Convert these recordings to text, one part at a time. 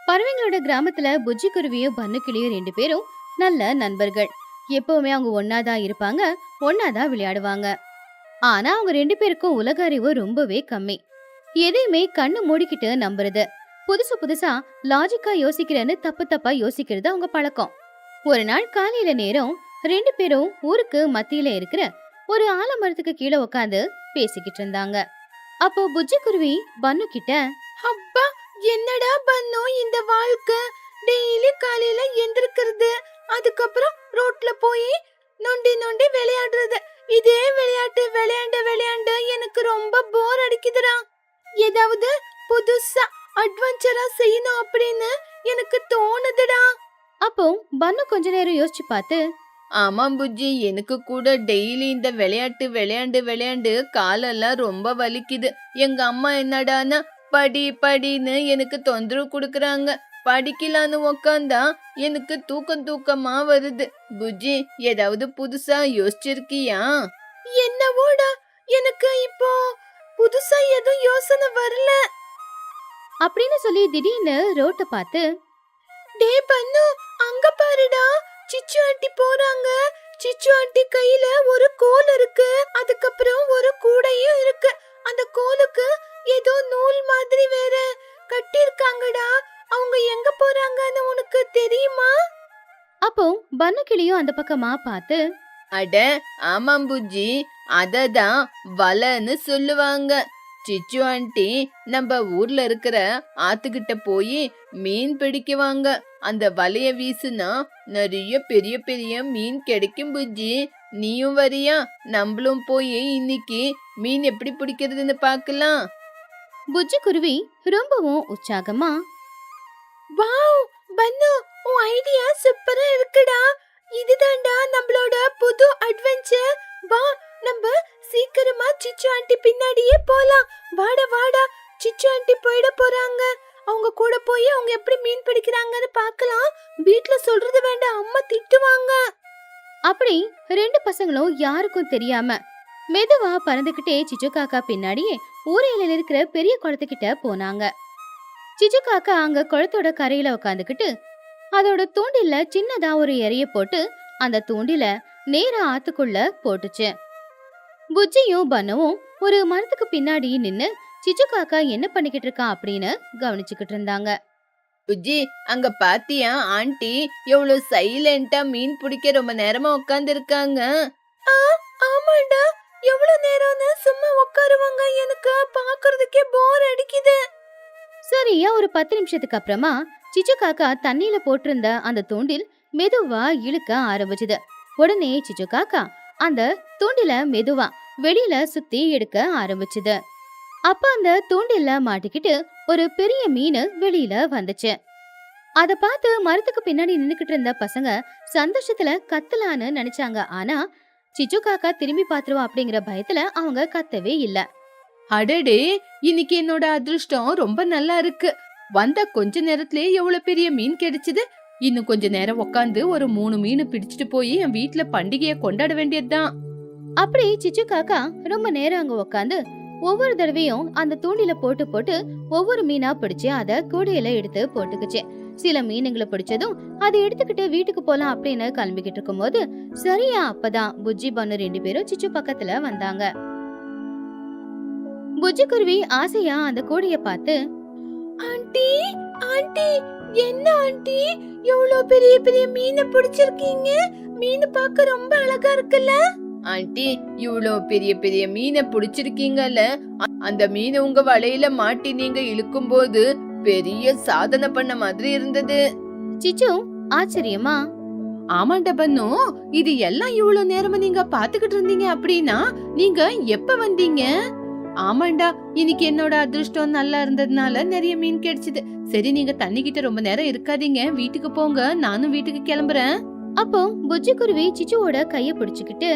பறவைங்களோட கிராமத்துல புஜ்ஜி குருவியும் பன்னு கிளியும் ரெண்டு பேரும் நல்ல நண்பர்கள். எப்பவுமே அவங்க ஒன்னாதான் இருப்பாங்க, ஒன்னாதான் விளையாடுவாங்க. ஆனா அவங்க ரெண்டு பேருக்கும் உலக அறிவு ரொம்பவே கம்மி. எதையுமே கண்ணு மூடிக்கிட்டு நம்புறது, புதுசு புதுசா லாஜிக்கா யோசிக்கிறேன்னு தப்பு தப்பா யோசிக்கிறது அவங்க பழக்கம். ஒரு நாள் காலையில நேரம் ரெண்டு பேரும் ஊருக்கு மத்தியில இருக்கிற ஒரு ஆலமரத்துக்கு கீழே உட்காந்து பேசிக்கிட்டு இருந்தாங்க. அப்போ புஜ்ஜி குருவி பன்னு கிட்ட, அப்பா, என்னடா பண்ணோ இந்த வாழ்க்கை? டெய்லி காலையில எந்திருக்கிறது, அதுக்கப்புறம் ரோட்ல போய் நொண்டி நொண்டி விளையாடுறது. இதே விளையாட்டு விளையாண்டு விளையாண்டு எனக்கு ரொம்ப போர் அடிக்குதுடா. ஏதாவது புதுசா அட்வென்ச்சரா செய்யணும் அப்படின்னு எனக்கு தோணுதுடா. அப்போ பன்னு கொஞ்ச நேரம் யோசிச்சு பார்த்து, ஆமாம் புஜ்ஜி, எனக்கு கூட டெய்லி இந்த விளையாட்டு விளையாண்டு விளையாண்டு காலெல்லாம் ரொம்ப வலிக்குது. எங்க அம்மா என்னடான்னா படி படின்னு எனக்கு தொந்தரவு கொடுக்கறாங்க. படிக்கலான்னு உக்காந்தா எனக்கு தூக்கமா வருது. புஜ்ஜி, ஏதாவது புதுசா யோசிச்சிருக்கியா? என்னவோடா, எனக்கு இப்போ புதுசா எதுவும் யோசனை வரல அப்படின்னு சொல்லி திடீர்னு ரோட்டை பார்த்து, டே பண்ணு, அங்க பாருடா, சிச்சு ஆண்டி போறாங்க. சிச்சு ஆண்டி கையில ஒரு கோல் இருக்கு, அதுக்கப்புறம் ஒரு கூடையும் இருக்கு. அந்த கோலுக்கு ஏதோ நூல் மாதிரி வேற கட்டி இருக்காங்கடா. அவங்க எங்க போறாங்கன்னு உனக்கு தெரியுமா? அப்போ பன்னு கிளியும் அந்த பக்கமா பார்த்து, அட ஆமாம் புஜ்ஜி, அததான் வலைன்னு சொல்லுவாங்க. சிச்சு ஆண்டி நம்ம ஊர்ல இருக்கிற ஆத்துக்கிட்ட போய் மீன் பிடிக்குவாங்க. அந்த வலைய வீசுனா நிறைய பெரிய பெரிய மீன் கிடைக்கும் புஜ்ஜி. நீயும் வரியா? நம்மளும் போய் இன்னைக்கு மீன் எப்படி பிடிக்கிறதுன்னு பார்க்கலாம். புஜ்ஜி குருவி ரொம்பவும் உற்சாகமா, வாவ் பன்னு, உன் ஐடியா சூப்பரா இருக்குடா. இதுதான்டா நம்மளோட புது அட்வென்ச்சர். வா, நம்ம சீக்கிரமா சிச்சு ஆண்டி பின்னாடியே போலாம். வாடா வாடா, சிச்சு ஆண்டி போயிட போறாங்க. அவங்க கூட போய் அவங்க எப்படி மீன் பிடிக்கிறாங்கன்னு பார்க்கலாம். வீட்ல சொல்றது வேண்டாம், அம்மா திட்டுவாங்க. அப்படி ரெண்டு பசங்களும் யாருக்கும் தெரியாம மெதுவா பறந்துகிட்டே சிச்சு காக்கா பின்னாடியே ஊரையில இருக்கிற பெரிய குளத்துக்கிட்ட போனாங்க. சிச்சு காக்கா அங்க குளத்தோட கரையில உட்காந்துக்கிட்டு அதோட தூண்டில சின்னதா ஒரு எறைய போட்டு அந்த தூண்டில நேரா ஆத்துக்குள்ள போட்டுச்சு. புஜ்ஜியும் பன்னுவும் ஒரு மரத்துக்கு பின்னாடி நின்னு சிச்சு காக்கா என்ன பண்ணிக்கிட்டு இருக்கா அப்படின்னு கவனிச்சுக்கிட்டு இருந்தாங்க. புஜ்ஜி, அங்க பாத்தியா ஆண்டி எவ்வளவு சைலண்டா மீன் பிடிக்க ரொம்ப நேரமா உட்கார்ந்து இருக்காங்க? ஆமாண்டா, எவ்வளவு நேரம்னு சும்மா உட்காருவாங்க. எனக்கு பாக்குறதுக்கே போர் அடிக்குது. சரியா ஒரு 10 நிமிஷத்துக்கு அப்புறமா சிச்சு காக்கா தண்ணியில போட்டிருந்த அந்த தூண்டில் மெதுவா இழுக்க ஆரம்பிச்சுது. உடனே சிச்சு காக்கா அந்த தூண்டில மெதுவா வெளியில சுத்தி எடுக்க ஆரம்பிச்சுது. அப்ப அந்த தூண்டில மாட்டிக்கிட்டு ஒரு பெரிய மீன் வெளியில வந்துச்சு. அத பார்த்து மரத்துக்கு பின்னாடி நின்னுக்கிட்டு இருந்த பசங்க சந்தோஷத்துல கத்தலான்னு நினைச்சாங்க. ஆனா சிச்சு காக்கா திரும்பி பாத்துருவா அப்படிங்கிற பயத்துல அவங்க கத்தவே இல்ல. அடடே, இன்னைக்கு என்னோட அதிர்ஷ்டம் ரொம்ப நல்லா இருக்கு. வந்த கொஞ்ச நேரத்திலேயே எவ்வளவு பெரிய மீன் கிடைச்சது. இன்னும் கொஞ்ச நேரம் உட்காந்து ஒரு 3 மீன் பிடிச்சிட்டு போய் என் வீட்டுல பண்டிகைய கொண்டாட வேண்டியதுதான். அப்படி சிச்சு காக்கா ரொம்ப நேரம் அங்க உட்காந்து ஒவ்வொரு தடவையும் அந்த தூண்டில போட்டு போட்டு ஒவ்வொரு மீனா பிடிச்சு அத கூடையில எடுத்து போட்டுக்குச்சு. சில மீனுங்களை பிடிச்சதும் அதை எடுத்துக்கிட்டு வீட்டுக்கு போலாம் அப்படின்னு கிளம்பிக்கிட்டு இருக்கும் போது சரியா அப்பதான் புஜ்ஜி பன்னு ரெண்டு பேரும் சிச்சு பக்கத்துல வந்தாங்க. புஜ்ஜி குருவி ஆசையா அந்த கூடைய பார்த்து, ஆண்டி ஆண்டி, என்ன ஆண்டி எவ்வளவு பெரிய பெரிய மீனை பிடிச்சிருக்கீங்க? மீன் பார்க்க ரொம்ப அழகா இருக்குல்ல? ஆண்டி, இவ்வளவு பெரிய பெரிய மீனை பிடிச்சிருக்கீங்கல்ல, அந்த மீனை உங்க வலையில மாட்டி நீங்க இழுக்கும் போது பெரிய சாதனை பண்ண மாதிரி இருந்தது. சிச்சு ஆச்சரியமா, ஆமாண்ட பன்னு, இது எல்லாம் இவ்வளவு நேரமா நீங்க பாத்துக்கிட்டு இருந்தீங்க அப்படின்னா நீங்க எப்ப வந்தீங்க? ஆமாண்டா, இன்னைக்கு என்னோட அதிர்ஷ்டம் நல்லா இருந்ததுனால நிறைய மீன் கிடைச்சது. சரி, நீங்க தண்ணி கிட்ட ரொம்ப நேரம் இருக்காதீங்க, வீட்டுக்கு போங்க, நானும் வீட்டுக்கு கிளம்புறேன். அப்போ புஜ்ஜி குருவி சிச்சுவோட கைய பிடிச்சுக்கிட்டு,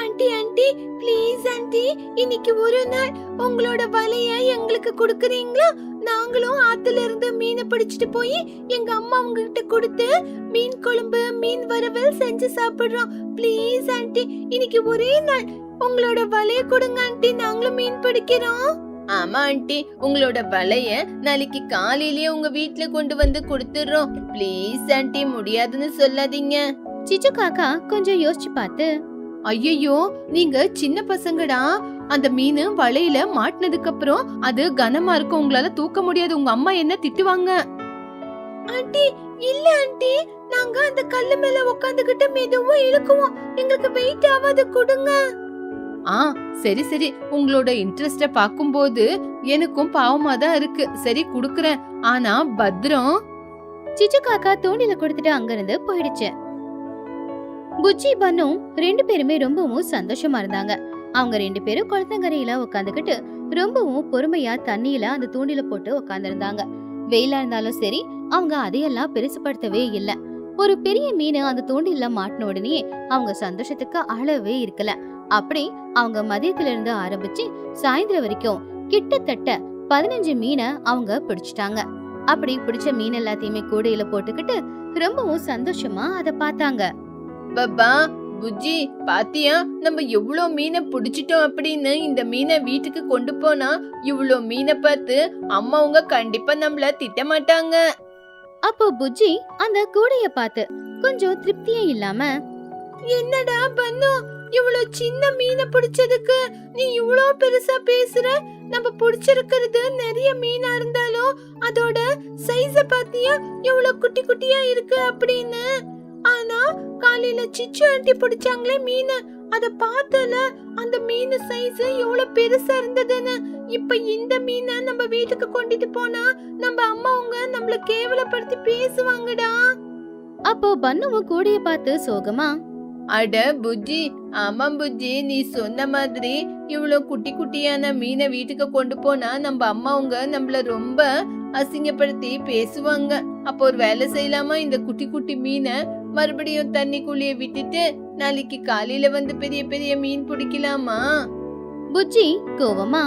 ஆண்டி ஆண்டி, ப்ளீஸ் ஆண்டி, இன்னைக்கு ஒரு நாள் உங்களோட வலைய எங்களுக்கு கொடுக்கறீங்களா? நாங்களும் ஆத்துல இருந்து மீனை பிடிச்சிட்டு போய் எங்க அம்மா உங்ககிட்ட கொடுத்து மீன் குழம்பு மீன் வறுவல் செஞ்சு சாப்பிடுறோம். ப்ளீஸ் ஆண்டி, இன்னைக்கு ஒரே நாள் உங்களோட வலைய கொடுங்க ஆண்டி, நாங்களும் மீன் பிடிக்கிறோம். ஆமா ஆண்டி, உங்களோட வலைய நாளைக்கு காலையிலேயே உங்க வீட்ல கொண்டு வந்து கொடுத்துறோம். ப்ளீஸ் ஆண்டி, முடியாதுன்னு சொல்லாதீங்க. சிச்சு காக்கா கொஞ்சம் யோசிச்சு பார்த்து, ஐயோ, நீங்க சின்ன பசங்கடா. அந்த மீன் வலையில மாட்டினதுக்கு அப்புறம் அது கனமா இருக்கும், உங்களால தூக்க முடியாது. உங்க அம்மா என்ன திட்டுவாங்க. ஆண்டி, இல்ல ஆண்டி, நாங்க அந்த கல்லு மேல உட்காந்துக்கிட்டு மெதுவா இழுக்குவோம். எங்களுக்கு வெயிட் ஆகாது, கொடுங்க. சரி சரி, உங்களோட இன்ட்ரெஸ்ட பாக்கும்போது எனக்கும் பாவமா தான் இருக்கு. சரி குடுக்கறேன், ஆனா பத்திரம். சிச்சு காக்கா தூண்டில கொடுத்துட்டு அங்கிருந்து போயிடுச்சு. புஜ்ஜி பன்னும் 2 பேருமே ரொம்பவும் சந்தோஷமா இருந்தாங்க. அவங்க 2 பேரும் குளத்தங்கரையில உட்காந்துக்கிட்டு ரொம்பவும் பொறுமையா தண்ணியில அந்த தூண்டில போட்டு உட்கார்ந்திருந்தாங்க. வெயிலா இருந்தாலும் சரி, அவங்க அதையெல்லாம் பெருசுபடுத்தவே இல்ல. ஒரு பெரிய மீன் அந்த தூண்டில மாட்டின உடனே அவங்க சந்தோஷத்துக்கு அளவே இருக்கல. அப்படி அவங்க மதியத்துல இருந்து ஆரம்பிச்சு சாயந்தரம் வரைக்கும் கிட்டத்தட்ட 15 மீனை அவங்க பிடிச்சிட்டாங்க. அப்படி பிடிச்ச மீன் எல்லாத்தையுமே கூடையில போட்டுக்கிட்டு ரொம்பவும் சந்தோஷமா அத பார்த்தாங்க. பாபா, புஜ்ஜி, பாத்தியா நம்ம எவ்வளோ மீனை பிடிச்சிட்டோம் அப்படின்னு. இந்த மீனை வீட்டுக்கு கொண்டு போனா இவ்வளோ மீனை பார்த்து அம்மாவுங்க கண்டிப்பா நம்மள திட்ட மாட்டாங்க. அப்போ புஜ்ஜி அந்த கூடைய பார்த்து கொஞ்சம் திருப்தியே இல்லாம, என்னடா பன்னு, இவ்வளவு சின்ன மீனை பிடிச்சதுக்கு நீ இவ்வளோ பெருசா பேசுற? நம்ம பிடிச்சிருக்கிறது நிறைய மீனா இருந்தாலும் அதோட சைஸ பாத்தியா எவ்வளவு குட்டி குட்டியா இருக்கு அப்படின்னு. ஆனா காலையில சிச்சு ஆண்டி பிடிச்சாங்களே மீன், அத பார்த்தல அந்த மீன் சைஸ் எவ்வளவு பெருசா இருந்ததுன்னு. இப்ப இந்த மீனை நம்ம வீட்டுக்கு கொண்டுட்டு போனா நம்ம அம்மாவுங்க நம்மள கேவலப்படுத்தி பேசுவாங்கடா. அப்போ பன்னுவும் கூடைய பார்த்து சோகமா, அட புஜ்ஜி, ஆமா புஜ்ஜி, நீ சொன்ன மாதிரி இவ்வளவு குட்டி குட்டியான மீனை வீட்டுக்கு கொண்டு போனா நம்ம அம்மாவுங்க நம்மள ரொம்ப அசிங்கப்படுத்தி பேசுவாங்க. அப்போ ஒரு வேலை செய்யலாமா? இந்த குட்டி குட்டி மீனை மறுபடியும் தண்ணிக்குள்ளேயே விட்டுட்டு நாளைக்கு காலையில வந்து பெரிய பெரிய மீன் பிடிக்கலாமா? புஜ்ஜி கோவமா,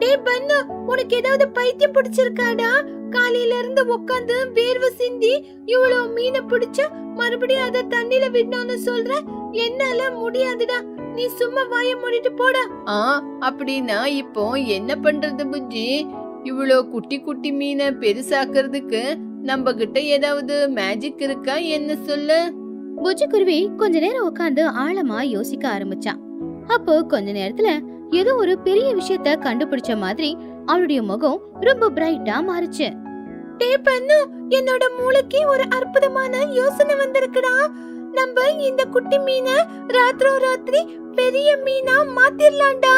டேய் பன்னு, உனக்கு ஏதாவது பைத்தியம் பிடிச்சிருக்காடா? காலையில இருந்து உட்காந்து வேர்வை சிந்தி இவ்வளவு மீனை பிடிச்சா மறுபடியும் அத தண்ணில விடணும்னு சொல்ற? என்னால முடியாதுடா, நீ சும்மா வாயை மூடிட்டு போடா. அப்படின்னா இப்போ என்ன பண்றது புஜ்ஜி? இவ்வளோ குட்டி குட்டி மீனை பெருசாக்குறதுக்கு நம்ம கிட்ட ஏதாவது மேஜிக் இருக்கா, என்ன சொல்லு? புஜ்ஜி குருவி கொஞ்ச நேரம் உட்காந்து ஆழமா யோசிக்க ஆரம்பிச்சான். அப்போ கொஞ்ச நேரத்துல ஏதோ ஒரு பெரிய விஷயத்த கண்டுபிடிச்ச மாதிரி அவளுடைய முகம் ரொம்ப பிரைட்டா மாறுச்சு. டே பன்னு, என்னோட மூளைக்கு ஒரு அற்புதமான யோசனை வந்திருக்குடா. நம்ம இந்த குட்டி மீனை ராத்திரி பெரிய மீனா மாத்திரலாம்டா.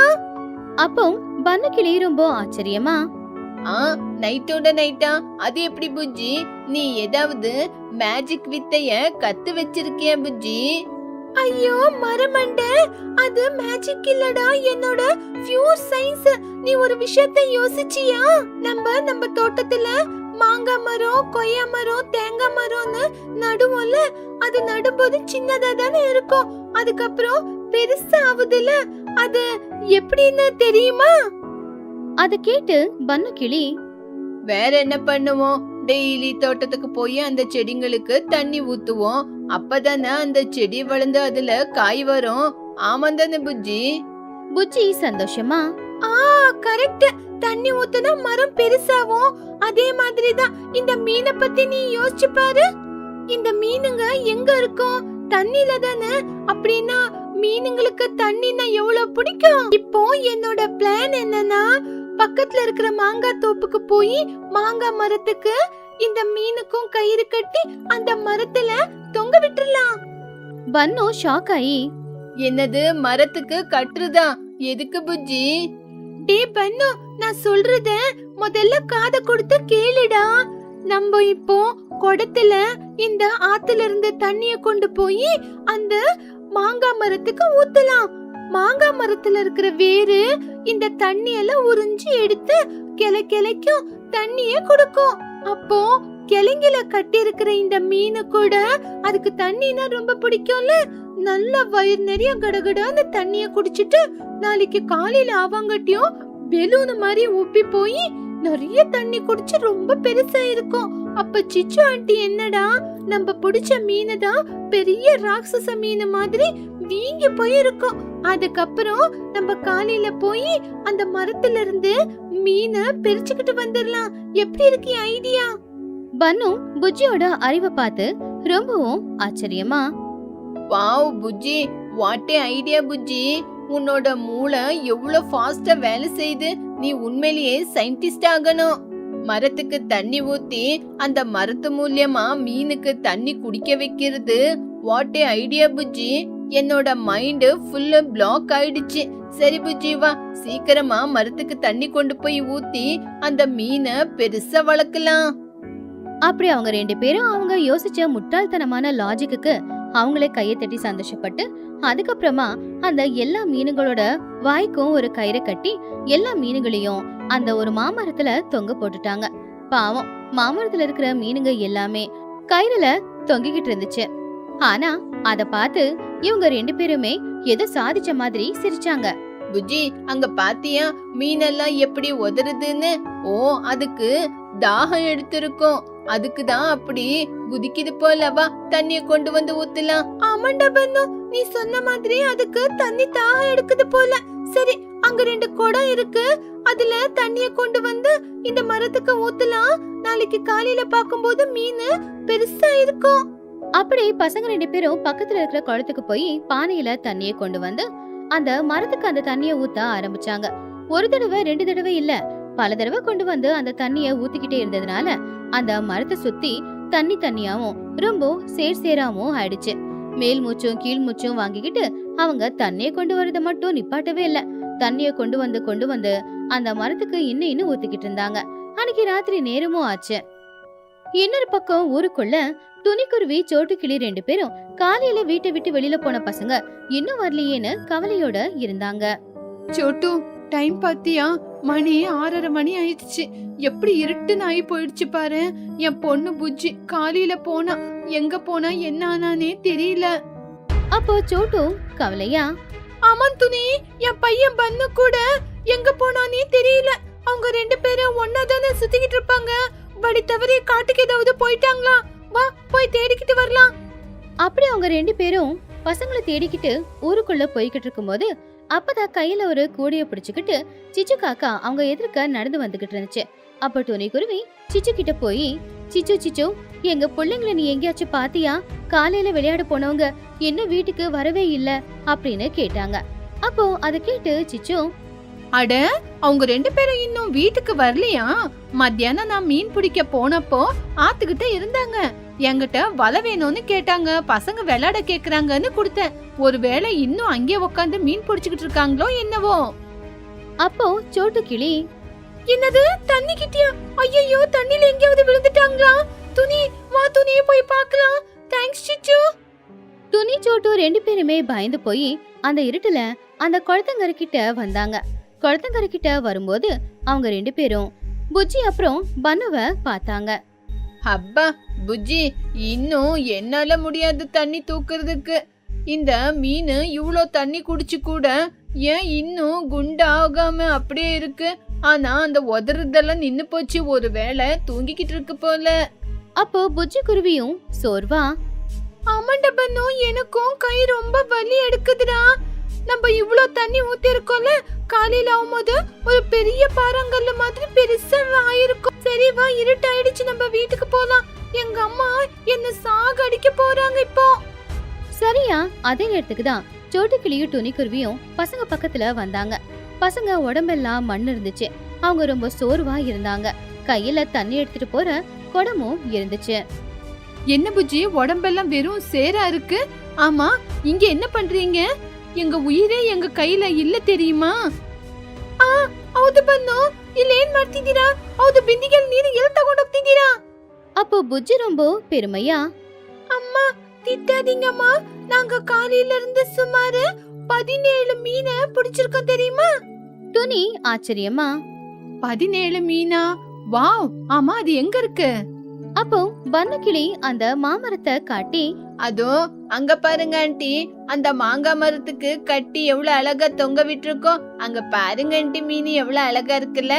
அப்போ பன்னு கிளி ரொம்ப ஆச்சரியமா, நைட்டோட நைட்டா? அது எப்படி புஜ்ஜி? நீ ஏதாவது மேஜிக் வித்தைய கத்து வச்சிருக்கியா புஜ்ஜி? ஐயோ மரமண்ட, அது மேஜிக் இல்லடா, என்னோட பியூர் சயின்ஸ். நீ ஒரு விஷயத்த யோசிச்சியா? நம்ம தோட்டத்துல மாங்காய் மரம், கொய்யா மரம், தேங்காய் மரம்னு நடுவோம்ல, அது நடும்போது சின்னதா தானே இருக்கும், அதுக்கப்புறம் பெருசா ஆகுதுல, அது எப்படின்னு தெரியுமா? அத கேட்டு பன்னு கிளி, வேற என்ன பண்ணுவோம்? டெய்லி தோட்டத்துக்கு போய் அந்த செடிங்களுக்கு தண்ணி ஊத்துவோம். அப்பதானே அந்த செடி வளர்ந்து அதுல காய் வரும். ஆமாந்தானே புஜ்ஜி? புஜ்ஜி சந்தோஷமா, கரெக்ட். தண்ணி ஊத்துனா மரம் பெருசாவும். அதே மாதிரிதான் இந்த மீனை பத்தி நீ யோசிச்சு பாரு. இந்த மீனுங்க எங்க இருக்கும்? தண்ணில தானே. அப்படின்னா மீனுங்களுக்கு தண்ணினா எவ்வளவு பிடிக்கும். இப்போ என்னோட பிளான் என்னன்னா, பக்கத்துல இருக்கிற மாங்காய் தோப்புக்கு போய் மாங்காய் மரத்துக்கு இந்த மீனுக்கும் கயிறு கட்டி அந்த மரத்துல தொங்க விட்டுறலாம். பன்னு ஷாக் ஆயி, என்னது, மரத்துக்கு கட்டுறதா? எதுக்கு புஜ்ஜி? டே பன்னு, நான் சொல்றத முதல்ல காதை கொடுத்து கேளுடா. நம்ம இப்போ குடத்துல இந்த ஆத்துல இருந்து தண்ணிய கொண்டு போய் அந்த மாங்காய் மரத்துக்கு ஊத்தலாம். மாங்காய் மரத்துல இருக்கிற வேறு இந்த தண்ணியெல்லாம் உறிஞ்சி எடுத்து கிளைக்கும் தண்ணிய கொடுக்கும். அப்போ கிளைங்கில கட்டி இருக்கிற இந்த மீனு கூட அதுக்கு தண்ணினா ரொம்ப பிடிக்கும்ல. நல்ல வயிறு நிறைய கடகடா அந்த தண்ணிய குடிச்சிட்டு நாளைக்கு காலையில ஆவாங்கட்டியும் பெலூன் மாதிரி உப்பி போய் நிறைய தண்ணி குடிச்சு ரொம்ப பெருசா இருக்கும். அப்ப சிச்சு ஆண்டி என்னடா, நம்ம பிடிச்ச மீனை தான் பெரிய ராட்சச மீன் மாதிரி வீங்கி போயிருக்கும். அதுக்கப்புறம் நம்ம காலையில போய் அந்த மரத்துல இருந்து மீனை பிரிச்சுக்கிட்டு வந்துடலாம். எப்படி இருக்கு ஐடியா? பன்னு புஜ்ஜியோட அறிவை பார்த்து ரொம்பவும் ஆச்சரியமா, wow Bujji, what A idea Bujji. உன்னோட மூளை எவ்வளவு ஃபாஸ்டா வேலை செய்யுது. நீ உண்மையிலேயே சயின்டிஸ்ட் ஆகணும். மரத்துக்கு தண்ணி ஊத்தி அந்த மரத்து மூலியமா மீனுக்கு தண்ணி குடிக்க வைக்கிறது வாட் ஏ ஐடியா புஜ்ஜி. என்னோட மைண்ட் ஃபுல்லா பிளாக் ஆயிடுச்சு. சரி புஜ்ஜி, வா சீக்கிரமா மரத்துக்கு தண்ணி கொண்டு போய் ஊத்தி அந்த மீனை பெருசா வளர்க்கலாம். அப்படி அவங்க 2 பேரும் அவங்க யோசிச்ச முட்டாள்தனமான லாஜிக்கு அவங்களே கையை தட்டி சந்தோஷப்பட்டு, அதுக்கப்புறமா அந்த எல்லா மீனுங்களோட வாய்க்கும் ஒரு கயிறை கட்டி எல்லா மீனுகளையும் அந்த ஒரு மாமரத்துல தொங்க போட்டுட்டாங்க. பாவம், மாமரத்துல இருக்கிற மீனுங்க எல்லாமே கயிறுல தொங்கிக்கிட்டு இருந்துச்சு. ஆனா அத பார்த்து இவங்க 2 பேருமே ஏதோ சாதிச்ச மாதிரி சிரிச்சாங்க. புஜ்ஜி, அங்க பாத்தியா மீனெல்லாம் எப்படி உதறுதுன்னு? ஓ, அதுக்கு தாகம் எடுத்திருக்கும். அதுக்குதான் அப்படி குதிக்குது போலவா. தண்ணிய கொண்டு வந்து ஊத்தலாம். ஆமாண்டா பன்னு, நீ சொன்ன மாதிரி அதுக்கு தண்ணி தாகம் எடுக்குது போல. சரி, அங்க 2 குடம் இருக்கு. அதுல தண்ணிய கொண்டு வந்து இந்த மரத்துக்கு ஊத்தலாம். நாளைக்கு காலையில பாக்கும்போது மீன் பெருசா இருக்கும். அப்படி பசங்க 2 பேரும் பக்கத்துல இருக்கிற குளத்துக்கு போய் பானையில தண்ணிய கொண்டு வந்து அந்த மரத்துக்கு அந்த தண்ணிய ஊத்த ஆரம்பிச்சாங்க. ஒரு தடவை 2 தடவை இல்ல, பல தடவை கொண்டு வந்து அந்த தண்ணிய ஊத்திக்கிட்டே இருந்ததுனால அந்த மரத்தை சுத்தி தண்ணியாவும் ரொம்ப சேராவும் ஆயிடுச்சு. மேல் மூச்சும் கீழ் மூச்சும் வாங்கிக்கிட்டு அவங்க தண்ணிய கொண்டு வரத மட்டும் நிப்பாட்டவே இல்ல. தண்ணிய கொண்டு வந்து அந்த மரத்துக்கு இன்னும் ஊத்திக்கிட்டு இருந்தாங்க. அன்னைக்கு ராத்திரி நேரமும் ஆச்சு. இன்னொரு பக்கம் ஊருக்குள்ள துணிக்குருவி, சோட்டுக்கிளி 2 பேரும் காலையில வீட்டை விட்டு வெளியில போன பசங்க இன்னும் வரலையேன்னு கவலையோட இருந்தாங்க. சோட்டு, டைம் பாத்தியா? மணி 6:30 மணி ஆயிடுச்சு. எப்படி இருட்டுன்னு ஆகி போயிடுச்சு பாரு. என் பொண்ணு புஜ்ஜி காலையில போனா, எங்க போனா என்ன ஆனானே தெரியல. அப்போ சோட்டு கவலையா, ஆமாம் துணி, என் பையன் பன்னு கூட எங்க போனானே தெரியல. அவங்க 2 பேரும் ஒன்னாதானே சுத்திக்கிட்டு இருப்பாங்க. வழி தவறி காட்டுக்கு ஏதாவது போயிட்டாங்களா? வா போய் தேடிக்கிட்டு வரலாம். அப்படி அவங்க 2 பேரும் பசங்களை தேடிக்கிட்டு ஊருக்குள்ள போய்கிட்டு இருக்கும்போது அப்பதான் கையில ஒரு கூடைய பிடிச்சுக்கிட்டு சிச்சு காக்கா அவங்க எதிர்க்க நடந்து வந்துகிட்டு இருந்துச்சு. அப்ப துணிக்குருவி சிச்சு கிட்ட போய், சிச்சு, எங்க பிள்ளைங்களை நீ எங்கேயாச்சும் பாத்தியா? காலையில விளையாட போனவங்க இன்னும் வீட்டுக்கு வரவே இல்ல அப்படின்னு கேட்டாங்க. அப்போ அதை கேட்டு சிச்சு, அட, அவங்க 2 பேரும் இன்னும் வீட்டுக்கு வரலையா? மத்தியானம் நான் மீன் பிடிக்க போனப்போ ஆத்துக்கிட்ட இருந்தாங்க. என்கிட்ட வலை வேணும்னு கேட்டாங்க. பசங்க விளையாட கேக்குறாங்கன்னு கொடுத்தேன். ஒருவேளை இன்னும் அங்கே உட்காந்து மீன் பிடிச்சுக்கிட்டு இருக்காங்களோ என்னவோ. அப்போ சோட்டு கிளி, என்னது, தண்ணி கிட்டியா? ஐயோ, தண்ணில எங்கேயாவது விழுந்துட்டாங்களா? துணி, வா துணி போய் பார்க்கலாம். தேங்க்ஸ் சிச்சு. துணி சோட்டு 2 பேருமே பயந்து போய் அந்த இருட்டுல அந்த குளத்தங்கரை கிட்ட வந்தாங்க. குளத்தங்கரை கிட்ட வரும்போது அவங்க 2 பேரும் புஜ்ஜி அப்புறம் பன்னுவ பார்த்தாங்க. அப்பா புஜ்ஜி, இன்னும் என்னால முடியாது தண்ணி தூக்குறதுக்கு. இந்த மீன் இவ்ளோ தண்ணி குடிச்சு கூட ஏன் இன்னும் குண்டாகாம அப்படியே இருக்கு? ஆனா அந்த உதறதெல்லாம் நின்னு போச்சு. ஒருவேளை தூங்கிக்கிட்டு இருக்கு போல. அப்போ புஜ்ஜி குருவியும் சோர்வா, ஆமாண்டா பன்னு, எனக்கும் கை ரொம்ப வலி எடுக்குதுடா. நம்ம இவ்ளோ தண்ணி ஊத்தி இருக்கோம்ல, காலையில ஆகும்போது ஒரு பெரிய பாறாங்கல்ல மாதிரி பெருசா ஆயிருக்கும். சரி வா, இருட்டாயிடுச்சு, நம்ம வீட்டுக்கு போலாம். எங்க அம்மா என்ன சாகடிக்க போறாங்க இப்போ. சரியா அதே நேரத்துக்கு தான் சோட்டுக்கிளியும் துணிக்குருவியும் பசங்க பக்கத்துல வந்தாங்க. பசங்க உடம்பெல்லாம் மண் இருந்துச்சு. அவங்க ரொம்ப சோர்வா இருந்தாங்க. கையில தண்ணி எடுத்துட்டு போற குடமும் இருந்துச்சு. என்ன புஜ்ஜி, உடம்பெல்லாம் வெறும் சேரா இருக்கு. ஆமா, இங்க என்ன பண்றீங்க? எங்க உயிரே எங்க கையில இல்ல தெரியுமா? ಹೌದು ಬನ್ನು, ಇಲ್ಲಿ ಏನ್ ಮಾಡ್ತಿದ್ದೀರಾ? ಹೌದು, ಬಿಂದಿಗೆಲ್ ನೀರು ಎಲ್ಲಿ ತಗೊಂಡು ಹೋಗ್ತಿದ್ದೀರಾ? அப்போ புஜ்ஜி ரொம்ப பெருமையா, அம்மா திட்டாதீங்கம்மா, நாங்க காலையில இருந்து சுமார் 17 மீனை பிடிச்சிருக்கோம் தெரியுமா? துணி ஆச்சரியமா, 17 மீனா? வாவ், ஆமா, அது எங்க இருக்கு? அப்போ பன்னுக்கிளி அந்த மாமரத்தை காட்டி, அதோ அங்க பாருங்க ஆண்டி, அந்த மாங்காய் மரத்துக்கு கட்டி எவ்வளவு அழகா தொங்க விட்டுருக்கோம். அங்க பாருங்க ஆண்டி, மீன் எவ்வளவு அழகா இருக்குல்ல.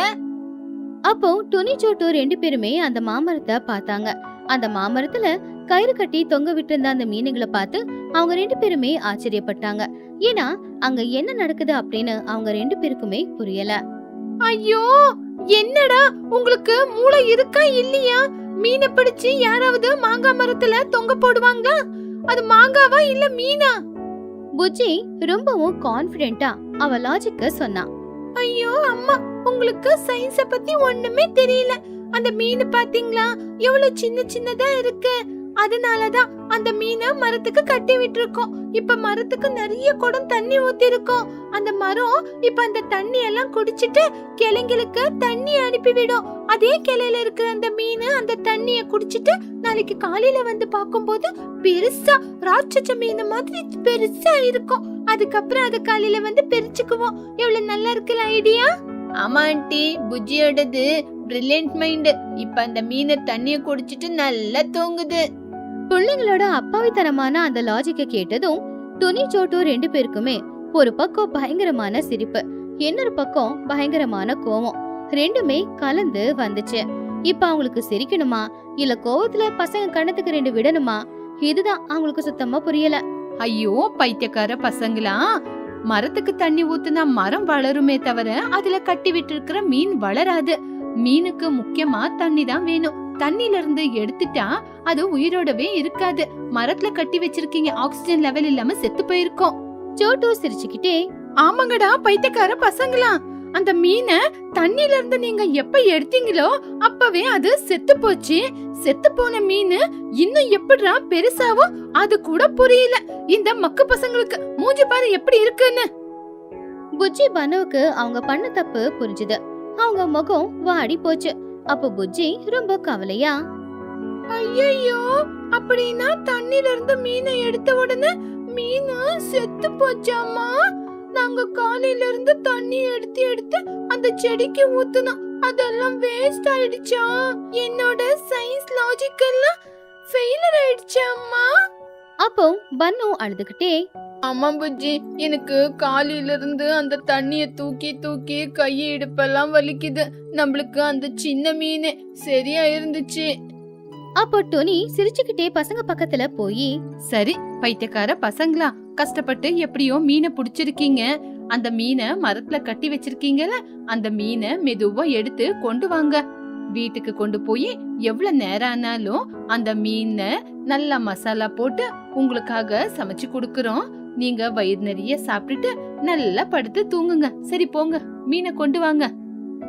அப்போ துணி சோட்டு 2 பேருமே அந்த மாமரத்தை பார்த்தாங்க. அந்த மாமரத்துல கயிறு கட்டி தொங்க விட்டிருந்த அந்த மீனுங்களை பார்த்து அவங்க 2 பேருமே ஆச்சரியப்பட்டாங்க. ஏன்னா அங்க என்ன நடக்குது அப்படின்னு அவங்க 2 பேருக்குமே புரியல. ஐயோ, என்னடா உங்களுக்கு மூளை இருக்கா இல்லையா? மீனை பிடிச்சு யாராவது மாங்காய் மரத்துல தொங்க போடுவாங்க? அது மாங்காவா இல்ல மீனா? புஜ்ஜி ரொம்பவும் கான்பிடென்ட்டா அவ லாஜிக்க சொன்னா. ஐயோ அம்மா, உங்களுக்கு சயின்ஸ பத்தி ஒண்ணுமே தெரியல. அந்த மீன் பாத்தீங்களா எவ்வளவு சின்ன சின்னதா இருக்கு. அதனாலதான் அந்த மீனை மரத்துக்கு கட்டி விட்டுருக்கோம். இப்ப மரத்துக்கு நிறைய குடம் தண்ணி ஊத்தி இருக்கோம். அந்த மரம் இப்ப அந்த தண்ணி எல்லாம் குடிச்சிட்டு கிளைங்களுக்கு தண்ணி அனுப்பிவிடும். அதே கிளையில இருக்கிற அந்த மீன் அந்த தண்ணிய குடிச்சிட்டு நாளைக்கு காலையில வந்து பாக்கும்போது பெருசா ராட்சச மீன் மாதிரி பெருசா இருக்கும். அதுக்கப்புறம் அது காலையில வந்து பிரிச்சுக்குவோம். எவ்வளவு நல்லா இருக்குல்ல ஐடியா? ஆமா ஆண்டி, புஜ்ஜியோடது பிரில்லியன்ட் மைண்ட். இப்ப அந்த மீனை தண்ணிய குடிச்சிட்டு நல்லா தூங்குது. பிள்ளைங்களோட அப்பாவித்தனமான அந்த லாஜிக்க கேட்டதும் துணி சோட்டு 2 பேருக்குமே ஒரு பக்கம் பயங்கரமான சிரிப்பு, இன்னொரு பக்கம் பயங்கரமான கோவம், ரெண்டுமே கலந்து வந்துச்சு. இப்ப அவங்களுக்கு சிரிக்கணுமா இல்ல கோவத்துல பசங்க கண்ணத்துக்கு 2 விடணுமா, இதுதான் அவங்களுக்கு சுத்தமா புரியல. ஐயோ பைத்தியக்கார பசங்களா, மரத்துக்கு தண்ணி ஊத்துனா மரம் வளருமே தவிர அதுல கட்டி விட்டு இருக்கிற மீன் வளராது. மீனுக்கு முக்கியமா தண்ணி தான் வேணும். தண்ணில இருந்து எடுத்துட்டா அது உயிரோடவே இருக்காது. மரத்துல கட்டி வச்சிருக்கீங்க, ஆக்சிஜன் லெவல் இல்லாம செத்து போயிருக்கோம். சோட்டு சிரிச்சுக்கிட்டே, ஆமாங்கடா பைத்தியக்கார பசங்களா, அந்த மீனை தண்ணில இருந்து நீங்க எப்ப எடுத்தீங்களோ அப்பவே அது செத்து போச்சு. செத்து போன மீன் இன்னும் எப்படிடா பெருசாவும் அது கூட புரியல. இந்த மக்கு பசங்களுக்கு மூஞ்சி பாரு எப்படி இருக்குன்னு. புஜ்ஜி பனுவுக்கு அவங்க பண்ண தப்பு புரிஞ்சுது. அவங்க முகம் வாடி போச்சு. அப்ப புஜ்ஜி ரொம்ப கவலையா, ஐயோ, அப்படின்னா தண்ணில இருந்து மீனை எடுத்த உடனே மீன் செத்து போச்சாமா? நாங்க காலையில இருந்து தண்ணி எடுத்து எடுத்து அந்த செடிக்கு ஊத்துனோம், அதெல்லாம் வேஸ்ட் ஆயிடுச்சா? என்னோட சயின்ஸ் லாஜிக் எல்லாம் ஃபெயிலியர் ஆயிடுச்சாமா? அப்போ பன்னு அழுதுகிட்டே, ஆமா புஜ்ஜி, எனக்கு காலையில இருந்து அந்த தண்ணிய தூக்கி தூக்கி கையை இடுப்பெல்லாம் வலிக்குது. நம்மளுக்கு அந்த சின்ன மீன் சரியா இருந்துச்சு. அப்போ டோனி சிரிச்சுக்கிட்டே பசங்க பக்கத்துல போய், சரி பைத்தியக்கார பசங்களா, கஷ்டப்பட்டு எப்படியோ மீனை புடிச்சிருக்கீங்க. அந்த மீனை மரத்துல கட்டி வச்சிருக்கீங்கல, அந்த மீனை மெதுவா எடுத்து கொண்டு வாங்க. வீட்டுக்கு கொண்டு போய் எவ்வளவு நேரம் ஆனாலும் அந்த மீனை நல்லா மசாலா போட்டு உங்களுக்காக சமைச்சு கொடுக்கறோம். நீங்க வயிறு நிறைய சாப்பிட்டுட்டு நல்லா படுத்து தூங்குங்க. சரி போங்க, மீனை கொண்டு வாங்க.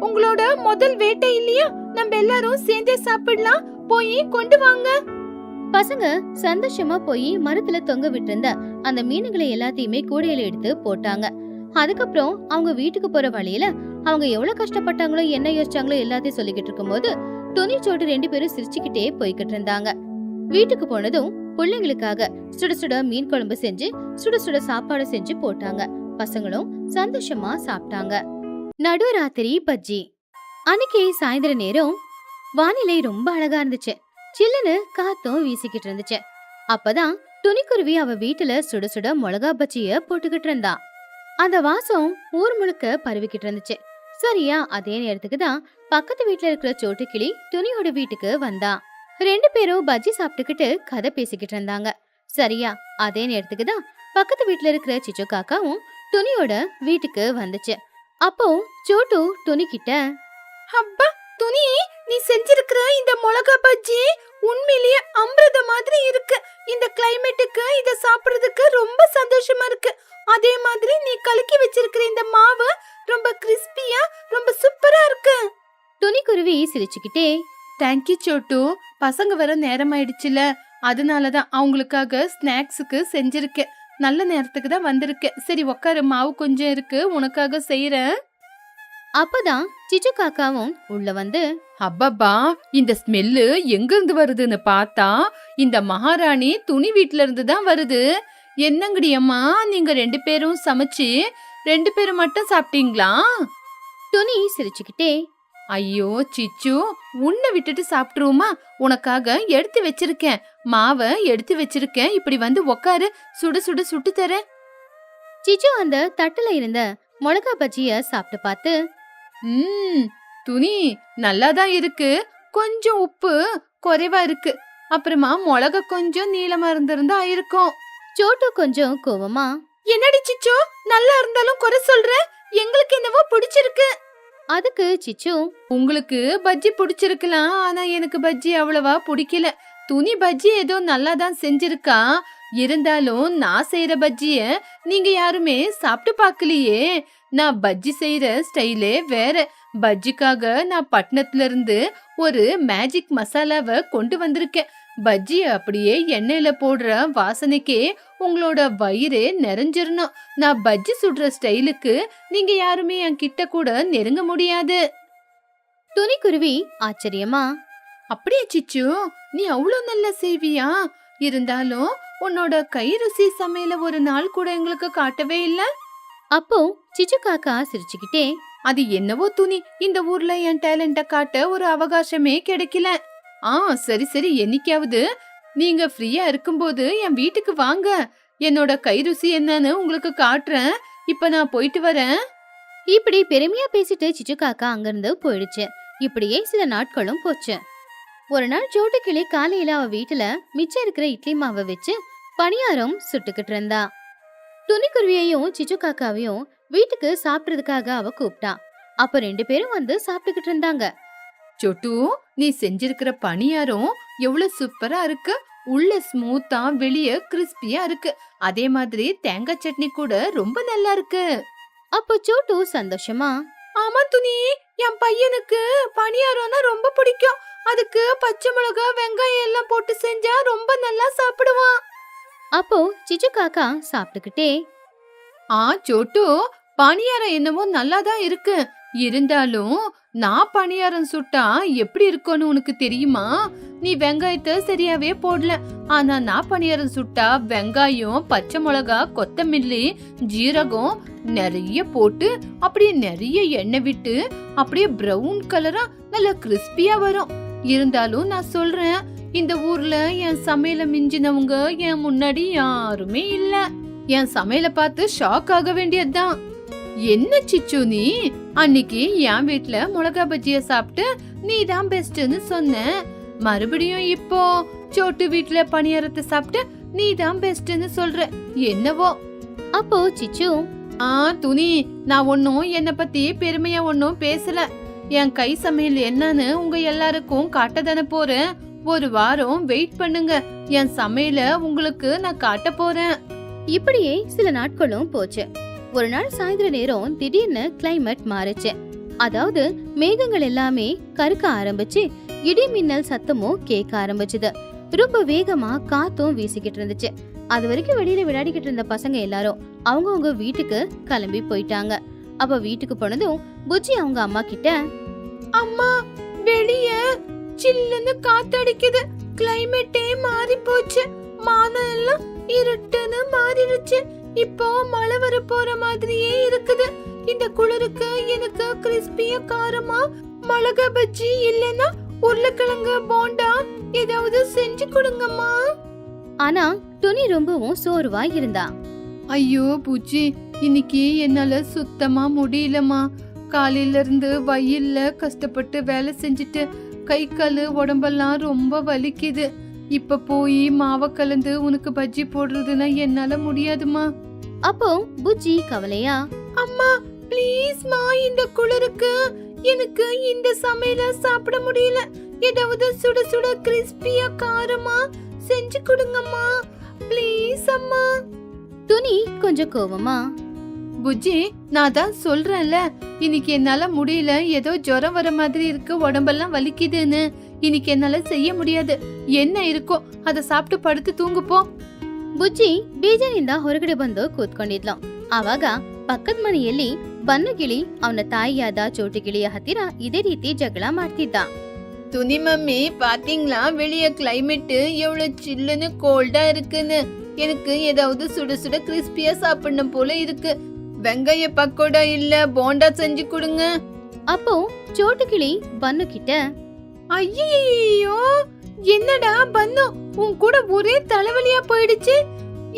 உங்களோட முதல் வேட்டை இல்லையா, நம்ம எல்லாரும் சேர்ந்தே சாப்பிடலாம். போய் கொண்டு வாங்க. பசங்க சந்தோஷமா போய் மரத்துல தொங்க விட்டிருந்த அந்த மீனுகளை எல்லாத்தையுமே கூடையில எடுத்து போட்டாங்க. அதுக்கப்புறம் அவங்க வீட்டுக்கு போற வழியில அவங்க எவ்வளவு கஷ்டப்பட்டாங்களோ என்ன யோசிச்சாங்களோ எல்லாத்தையும் சொல்லிக்கிட்டு இருக்கும்போது துணி சோட்டு 2 பேரும் சிரிச்சுக்கிட்டே போய்கிட்டு இருந்தாங்க. வீட்டுக்கு போனதும் பிள்ளைங்களுக்காக சுட சுட மீன் குழம்பு செஞ்சு சுட சுட சாப்பாடு செஞ்சு போட்டாங்க. பசங்களும் சந்தோஷமா சாப்பிட்டாங்க. நடுராத்திரி பஜ்ஜி. அன்னைக்கு சாயந்தர நேரம் வானிலை ரொம்ப அழகா இருந்துச்சு. சில்லுன்னு காத்தும் வீசிக்கிட்டு இருந்துச்சு. அப்பதான் துணிக்குருவி அவ வீட்டுல சுட சுட மிளகா பஜ்ஜிய போட்டுக்கிட்டு இருந்தா. அந்த வாசம் ஊர் முழுக்க பரவிக்கிட்டு இருந்துச்சு. சரியா அதே நேரத்துக்கு தான் பக்கத்து வீட்டுல இருக்கிற சோட்டு கிளி துணியோட வீட்டுக்கு வந்தா. 2 பேரும் பஜ்ஜி சாப்பிட்டுக்கிட்டு கதை பேசிக்கிட்டு இருந்தாங்க. சரியா அதே நேரத்துக்கு தான் பக்கத்து வீட்டுல இருக்கிற சிச்சு காக்காவும் துணியோட வீட்டுக்கு வந்துச்சு. அப்போ சோட்டு துணி கிட்ட, அப்பா துணி, நீ செஞ்சிருக்கிற இந்த மிளகா பஜ்ஜி உண்மையிலேயே அமிர்த மாதிரி இருக்கு. இந்த கிளைமேட்டுக்கு இத சாப்பிடுறதுக்கு ரொம்ப சந்தோஷமா இருக்கு. அதே மாதிரி நீ கலக்கி வச்சிருக்கிற இந்த மாவு ரொம்ப கிறிஸ்பியா ரொம்ப சூப்பரா இருக்கு. துணிக்குருவி சிரிச்சுக்கிட்டே, தேங்க்யூ சோட்டு. பசங்க வர நேரம் ஆயிடுச்சுல, அதனாலதான் அவங்களுக்காக ஸ்நாக்ஸுக்கு செஞ்சிருக்கேன். நல்ல நேரத்துக்கு தான் வந்திருக்கேன். சரி உக்காரு, மாவு கொஞ்சம் இருக்கு, உனக்காக செய்யறேன். அப்பதான் சிச்சு காக்காவும் உள்ள வந்து, அப்பப்பா, இந்த ஸ்மெல்லு எங்க இருந்து வருதுன்னு பார்த்தா இந்த மகாராணி துணி வீட்ல இருந்து தான் வருது. என்னங்கடி அம்மா, நீங்க 2 பேரும் சமைச்சு 2 பேரும் மட்டும் சாப்பிட்டீங்களா? துணி சிரிச்சுக்கிட்டே, ஐயோ சிச்சு, உன்னை விட்டுட்டு சாப்பிட்டுருவோமா? உனக்காக எடுத்து வச்சிருக்கேன், மாவை எடுத்து வச்சிருக்கேன். இப்படி வந்து உக்காரு, சுட சுட சுட்டு தரேன். சிச்சு அந்த தட்டுல இருந்த மிளகா பஜ்ஜிய சாப்பிட்டு பார்த்து, துணி நல்லாதான் இருக்கு, கொஞ்சம் உப்பு குறைவா இருக்கு. அப்புறமா மிளகா கொஞ்சம் நீளமா இருந்திருந்தா இருக்கும். சோட்டு கொஞ்சம் கோவமா, என்னடி சிச்சோ, நல்லா இருந்தாலும் குறை சொல்ற? எங்களுக்கு என்னவோ பிடிச்சிருக்கு. அதுக்கு சிச்சு, உங்களுக்கு பஜ்ஜி பிடிச்சிருக்கலாம், ஆனா எனக்கு பஜ்ஜி அவ்வளவா பிடிக்கல. துணி பஜ்ஜி ஏதோ நல்லா தான் செஞ்சிருக்கா, இருந்தாலும் நான் செய்யற பஜ்ஜிய நீங்க யாருமே சாப்பிட்டு பார்க்கலையே. நான் பஜ்ஜி செய்யற ஸ்டைலே வேற. பஜ்ஜிக்காக நான் பட்டணத்துல இருந்து ஒரு மேஜிக் மசாலாவை கொண்டு வந்திருக்கேன். பஜ்ஜி அப்படியே எண்ணெயில போடுற வாசனைக்கே உங்களோட வயிறே நிறைஞ்சிரணும். நான் பஜ்ஜி சுடுற ஸ்டைலுக்கு நீங்க யாருமே என் கிட்ட கூட நெருங்க முடியாது. துணிக்குருவி ஆச்சரியமா, அப்படியே சிச்சு, நீ அவ்வளோ நல்லா செய்வியா? இருந்தாலும் உன்னோட கை ருசி சமையல ஒரு நாள் கூட எங்களுக்கு காட்டவே இல்ல. அப்போ சிச்சு காக்கா சிரிச்சுக்கிட்டே, அது என்னவோ துணி, இந்த ஊர்ல என் டேலண்ட காட்ட ஒரு அவகாசமே கிடைக்கல. சரி சரி, என்னைக்காவது நீங்க ஃப்ரீயா இருக்கும்போது என் வீட்டுக்கு வாங்க, என்னோட கை ருசி என்னன்னு உங்களுக்கு காட்டுறேன். இப்ப நான் போயிட்டு வரேன். இப்படி பெருமையா பேசிட்டு சிச்சு காக்கா அங்கிருந்து போயிடுச்சு. இப்படியே சில நாட்களும் போச்சு. ஒரு நாள் சோட்டு கிளி காலையில அவ வீட்டுல மிச்சம் இருக்கிற இட்லி மாவை வச்சு பணியாரம் சுட்டுக்கிட்டு இருந்தா. துணிக்குருவியையும் சிச்சு காக்காவையும் வீட்டுக்கு சாப்பிடுறதுக்காக அவ கூப்பிட்டா. அப்ப 2 பேரும் வந்து சாப்பிட்டுக்கிட்டு இருந்தாங்க. சொட்டு, நீ செஞ்சிருக்கிற பணியாரம் எவ்வளவு சூப்பரா இருக்கு. உள்ள ஸ்மூத்தா, வெளிய கிறிஸ்பியா இருக்கு. அதே மாதிரி தேங்காய் சட்னி கூட ரொம்ப நல்லா இருக்கு. அப்போ சோட்டு சந்தோஷமா, ஆமா துணி, என் பையனுக்கு பணியாரம்னா ரொம்ப பிடிக்கும். அதுக்கு பச்சை மிளகா, வெங்காயம் எல்லாம் போட்டு செஞ்சா ரொம்ப நல்லா சாப்பிடுவான். அப்போ சிச்சு காக்கா சாப்பிட்டுக்கிட்டே, சோட்டு, பணியாரம் என்னமோ நல்லாதான் இருக்கு. இருந்தாலும் நான் பணியாரம் சுட்டா எப்படி இருக்கும்னு உனக்கு தெரியுமா? நீ வெங்காயத்தை சரியாவே போடல. ஆனா நான் பணியாரம் சுட்டா வெங்காயம், பச்சை மிளகா, கொத்தமல்லி, ஜீரகம் நிறைய போட்டு அப்படியே நிறைய எண்ணெய் விட்டு அப்படியே பிரவுன் கலரா நல்ல கிறிஸ்பியா வரும். இருந்தாலும் நான் சொல்றேன், இந்த ஊர்ல என் சமையல மிஞ்சினவங்க என் முன்னாடி யாருமே இல்ல. என் சமையல பார்த்து ஷாக் ஆக வேண்டியதுதான். என்ன சிச்சு நீ, அன்னைக்கு என் வீட்ல மிளகா பஜ்ஜிய சாப்பிட்டு நீ தான் பெஸ்ட்னு சொன்ன. மறுபடியும் இப்போ சோட்டு வீட்ல பணியாரத்தை சாப்பிட்டு நீ தான் பெஸ்ட்னு சொல்ற. என்னவோ. அப்போ சிச்சு, துணி, நான் ஒன்னும் என்ன பத்தி பெருமையா ஒன்னும் பேசல. என் கை சமையல் என்னன்னு உங்க எல்லாருக்கும் காட்டதானே போறேன். ஒரு வாரம் வெயிட் பண்ணுங்க, என் சமையல உங்களுக்கு நான் காட்ட போறேன். இப்படியே சில நாட்களும் போச்சு. ஒரு நாள் சாயந்தர நேரம் திடீர்னு கிளைமேட் மாறுச்சு. அதாவது மேகங்கள் எல்லாமே கருக்க ஆரம்பிச்சு இடி மின்னல் சத்தமும் கேட்க ஆரம்பிச்சுது. ரொம்ப வேகமா காத்தும் வீசிக்கிட்டு இருந்துச்சு. அது வரைக்கும் வெளியில விளையாடிக்கிட்டு இருந்த பசங்க எல்லாரும் அவங்கவுங்க வீட்டுக்கு கிளம்பி போயிட்டாங்க. அப்ப வீட்டுக்கு போனதும் புஜ்ஜி அவங்க அம்மா கிட்ட, அம்மா, வெளிய சில்லுன்னு காத்தடிக்குது. கிளைமேட்டே மாறி போச்சு. மானம் எல்லாம் இருட்டுன்னு மாறிடுச்சு. இப்போ மழை வர போற மாதிரியே இருக்குது. இந்த குளிருக்கு எனக்கு கிறிஸ்பியா காரமா மிளகா பஜ்ஜி இல்லனா உருளைக்கிழங்கு போண்டா ஏதாவது செஞ்சு கொடுங்கம்மா. ஆனா துணி ரொம்பவும் சோர்வா இருந்தா. ஐயோ பூச்சி, இன்னைக்கு என்னால சுத்தமா முடியலமா. காலையில இருந்து வயல்ல கஷ்டப்பட்டு வேலை செஞ்சுட்டு கை கால் உடம்பெல்லாம் ரொம்ப வலிக்குது. இப்ப போய் மாவை கலந்து உனக்கு பஜ்ஜி போடுறதுன்னா என்னால முடியாதுமா. அப்போ புஜ்ஜி கவலையா, அம்மா ப்ளீஸ்மா, இந்த குளிருக்கு எனக்கு இந்த சமையல சாப்பிட முடியல. ஏதாவது சுட சுட கிறிஸ்பியா காரமா செஞ்சு கொடுங்கம்மா, ப்ளீஸ் அம்மா. துணி கொஞ்சம் கோவமா, புஜ்ஜி, நான் தான் சொல்றேன்ல, இன்னைக்கு என்னால முடியல. ஏதோ ஜுரம் வர மாதிரி இருக்கு, உடம்பெல்லாம் வலிக்குதுன்னு. இன்னைக்கு என்னால செய்ய முடியாது. என்ன இருக்கோ அத ಸಾப்பிಟ್ಟು ಪಡುத்து ತೂಂಗುಪೋ. ಬುಜ್ಜಿ ಬೇಜಾನಿಂದ ಹೊರಗಡೆ ಬಂದು ಕೂತ್ಕೊಂಡಿದ್ಲು. ಆವಾಗ ಪಕ್ಕದ ಮನೆಯಲ್ಲಿ ಬನ್ನಗಿಳಿ ಅವನ ತಾಯಿಯಾದ ಚೋಟಿಗಿಳಿಯ ಹತ್ತಿರ ಇದೇ ರೀತಿ ಜಗಳ ಮಾಡ್ತಿದ್ದ. துணி மம்மி, பாத்தீங்களா வெளிய கிளைமேட் எவ்வளவு சில்லுன்னு கோல்டா இருக்குன்னு. எனக்கு ஏதாவது சுட சுட கிறிஸ்பியா சாப்பிடணும் போல இருக்கு. வெங்காய பக்கோடா இல்ல போண்டா செஞ்சு கொடுங்க. அப்போ சோட்டுக்கிளி பன்னு கிட்ட, ஐயோ என்னடா பன்னு, உன் கூட ஒரே தலைவலியா போயிடுச்சு.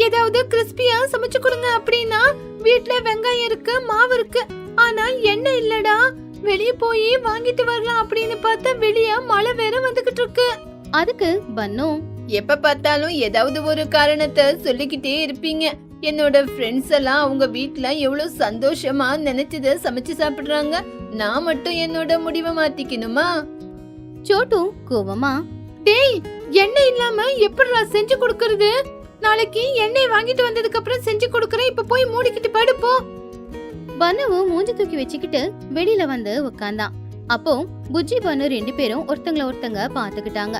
ஏதாவது கிறிஸ்பியா சமைச்சு கொடுங்க அப்படின்னா வீட்ல வெங்காயம் இருக்கு, மாவு இருக்கு, ஆனா எண்ணெய் இல்லடா. வெளிய போய் வாங்கிட்டு வரலாம் அப்படின்னு பார்த்தா வெளிய மழை வேற வந்துகிட்டு இருக்கு. அதுக்கு பன்னு, எப்ப பார்த்தாலும் ஏதாவது ஒரு காரணத்தை சொல்லிக்கிட்டே இருப்பீங்க. என்னோட ஃப்ரெண்ட்ஸ் எல்லாம் அவங்க வீட்ல எவ்வளவு சந்தோஷமா நினைச்சத சமைச்சு சாப்பிடுறாங்க. நான் மட்டும் என்னோட முடிவை மாத்திக்கணுமா? சோட்டு கோவமா, டேய், எண்ணெய் இல்லாம எப்படிடா செஞ்சு கொடுக்கறது? நாளைக்கு எண்ணெய் வாங்கிட்டு வந்ததுக்கு அப்புறம் செஞ்சு கொடுக்கறேன். இப்ப போய் மூடிக்கிட்டு படுப்போ. பன்னுவும் மூஞ்சி தூக்கி வச்சுக்கிட்டு வெளியில வந்து உட்கார்ந்தான். அப்போ புஜ்ஜி பன்னு 2 பேரும் ஒருத்தங்க பாத்துக்கிட்டாங்க.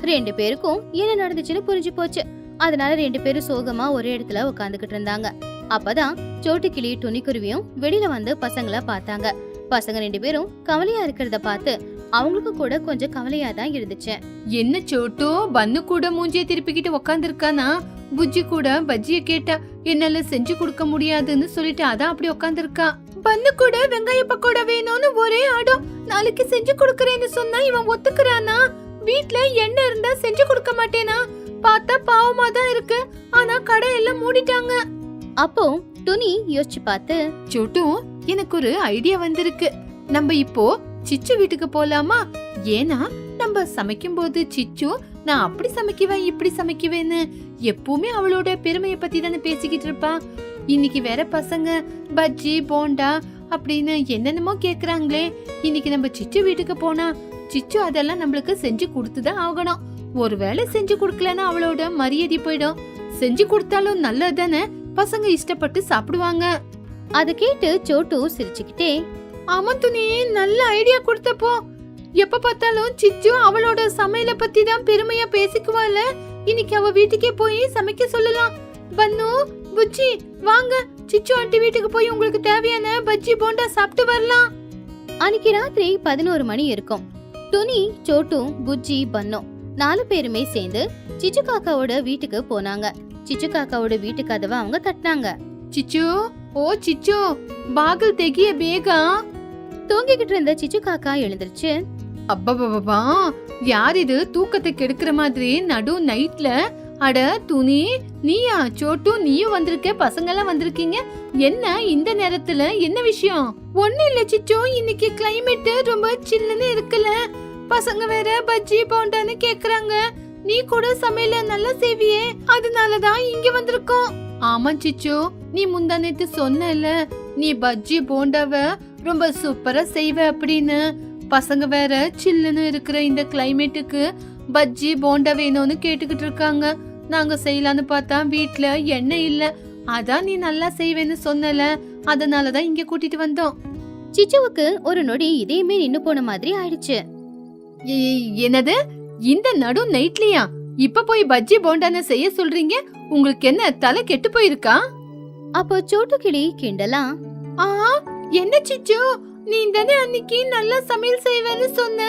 2 பேருக்கும் என்ன நடந்துச்சுன்னு புரிஞ்சு போச்சு. அதனால 2 பேரும் சோகமா ஒரே இடத்துல உட்காந்துக்கிட்டு இருந்தாங்க. அப்பதான் சோட்டு கிளி துணிக்குருவியும் வெளியில வந்து பசங்களை பார்த்தாங்க. பசங்க 2 பேரும் கவலையா இருக்கிறத பார்த்து அவங்களுக்கு கூட கொஞ்சம் கவலையா தான் இருந்துச்சு. என்ன சோட்டோ, பன்னு கூட மூஞ்சிய திருப்பிக்கிட்டு உக்காந்துருக்கானா? புஜ்ஜி கூட பஜ்ஜிய கேட்டா என்னால செஞ்சு கொடுக்க முடியாதுன்னு சொல்லிட்டு அதான் அப்படி உக்காந்துருக்கா. பன்னு கூட வெங்காய பக்கோடா வேணும்னு ஒரே ஆடம். நாளைக்கு செஞ்சு கொடுக்கறேன்னு சொன்னா இவன் ஒத்துக்குறானா? வீட்ல எண்ணெய் இருந்தா செஞ்சு கொடுக்க மாட்டேனா? பார்த்தா பாவமா தான் இருக்கு. ஆனா கடை எல்லாம் மூடிட்டாங்க. அப்போ துணி யோசிச்சு பார்த்து, சோட்டு, எனக்கு ஒரு ஐடியா வந்திருக்கு. நம்ம இப்போ சிச்சு வீட்டுக்கு போலாமா? ஏன்னா நம்ம சமைக்கும் போது சிச்சு நான் அப்படி சமைக்குவேன் இப்படி சமைக்குவேன்னு எப்பவுமே அவளோட பெருமையை பத்தி தானே பேசிக்கிட்டு இருப்பா. இன்னைக்கு வேற பசங்க பஜ்ஜி போண்டா அப்படின்னு என்னென்னமோ கேக்குறாங்களே. இன்னைக்கு நம்ம சிச்சு வீட்டுக்கு போனா சிச்சு அதெல்லாம் நம்மளுக்கு செஞ்சு கொடுத்துதான் ஆகணும். ஒருவேளை செஞ்சு கொடுக்கலன்னா அவளோட மரியாதை போயிடும். செஞ்சு கொடுத்தாலும் நல்லதானே, பசங்க இஷ்டப்பட்டு சாப்பிடுவாங்க. அதை கேட்டு சோட்டு சிரிச்சுக்கிட்டே, ஆமா துணி, நல்ல ஐடியா கொடுத்தப்போ. எப்ப பார்த்தாலும் சிச்சு அவளோட சமையல பத்தி தான் பெருமையா பேசிக்குவாள். இன்னைக்கு அவ வீட்டுக்கே போய் சமைக்க சொல்லலாம். பன்னு, புஜ்ஜி, வாங்க சிச்சு ஆண்டி வீட்டுக்கு போய் உங்களுக்கு தேவையான பஜ்ஜி போண்டா சாப்பிட்டு வரலாம். அன்னைக்கு ராத்திரி 11 மணி இருக்கும். துணி, சோட்டு, புஜ்ஜி, பன்னு 4 பேருமே சேர்ந்து சிச்சு காக்காவோட வீட்டுக்கு போனாங்க. சிச்சு காக்காவோட வீட்டு கதவை அவங்க தட்டினாங்க. சிச்சு, ஓ சிச்சு, பாகல் தெகிய பேகா. தூங்கிக்கிட்டு இருந்த சிச்சு காக்கா எழுந்திருச்சு. அப்பா, யார் இது தூக்கத்தை கெடுக்கிற மாதிரி நடு நைட்ல? அட துணி, நீயா? சோட்டு, நீயும் வந்திருக்க, பசங்க எல்லாம் வந்திருக்கீங்க. என்ன இந்த நேரத்துல, என்ன விஷயம்? ஒண்ணு இல்ல சிச்சு, இன்னைக்கு கிளைமேட் ரொம்ப சில்லுன்னு இருக்குல்ல. பசங்க வேற பஜ்ஜி போண்டான்னு கேக்குறாங்க. நீ கூட சமையல நல்லா செய்வியே, அதனாலதான் இங்க வந்திருக்கோம். ஆமா சிச்சு, நீ முந்தா நேத்து சொன்னல நீ பஜ்ஜி போண்டாவ ரொம்ப சூப்பரா செய்வ அப்படின்னு. பசங்க வேற சில்லுன்னு இருக்கிற இந்த கிளைமேட்டுக்கு பஜ்ஜி போண்டா வேணும்னு கேட்டுக்கிட்டு இருக்காங்க. நாங்க செய்யலான்னு பார்த்தா வீட்ல எண்ணெய் இல்ல. அதான் நீ நல்லா செய்வேன்னு சொன்னல, அதனாலதான் இங்க கூட்டிட்டு வந்தோம். சிச்சுவுக்கு ஒரு நொடி இதயமே நின்னு போன மாதிரி ஆயிடுச்சு. என்னது, இந்த நடு நைட்லயா இப்ப போய் பஜ்ஜி போண்டான்னு செய்ய சொல்றீங்க? உங்களுக்கு என்ன தலை கெட்டு போயிருக்கா? அப்போ சோட்டு கிளி கிண்டலா, என்ன சிச்சு, நீ தானே அன்னைக்கு நல்லா சமையல் செய்வேன்னு சொன்ன,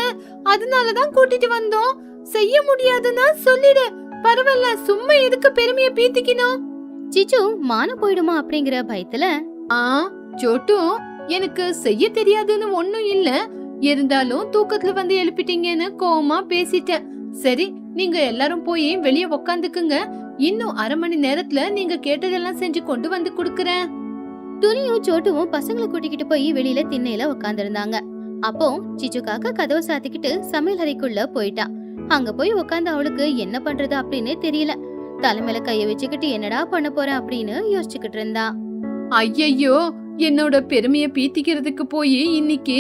அதனாலதான் கூட்டிட்டு வந்தோம். செய்ய முடியாதுன்னா சொல்லிடு, பரவாயில்ல, சும்மா எதுக்கு பெருமைய பீத்திக்கணும்? சிச்சு மானம் போயிடுமா அப்படிங்கிற பயத்துல, சோட்டு, எனக்கு செய்ய தெரியாதுன்னு ஒண்ணும் இல்ல. இருந்தாலும் தூக்கத்துல வந்து எழுப்பிட்டீங்கன்னு கோவமா பேசிட்டேன். சரி, நீங்க எல்லாரும் போய் வெளியே உக்காந்துக்குங்க. இன்னும் 1/2 மணி நேரத்துல நீங்க கேட்டதெல்லாம் செஞ்சு கொண்டு வந்து குடுக்கறேன். துணியும் சோட்டுவும் பசங்களை கூட்டிக்கிட்டு போய் வெளியில திண்ணையில உட்காந்துருந்தாங்க. அப்போ சிச்சு காக்கா கதவை சாத்திக்கிட்டு சமையல் அறைக்குள்ள போயிட்டான். அங்க போய் உட்காந்து அவளுக்கு என்ன பண்றது அப்படின்னு தெரியல. தலைமையில கைய வச்சுக்கிட்டு என்னடா பண்ண போறேன் அப்படின்னு யோசிச்சுக்கிட்டு இருந்தா. ஐயையோ, என்னோட பெருமைய பீத்திக்கிறதுக்கு போய் இன்னைக்கு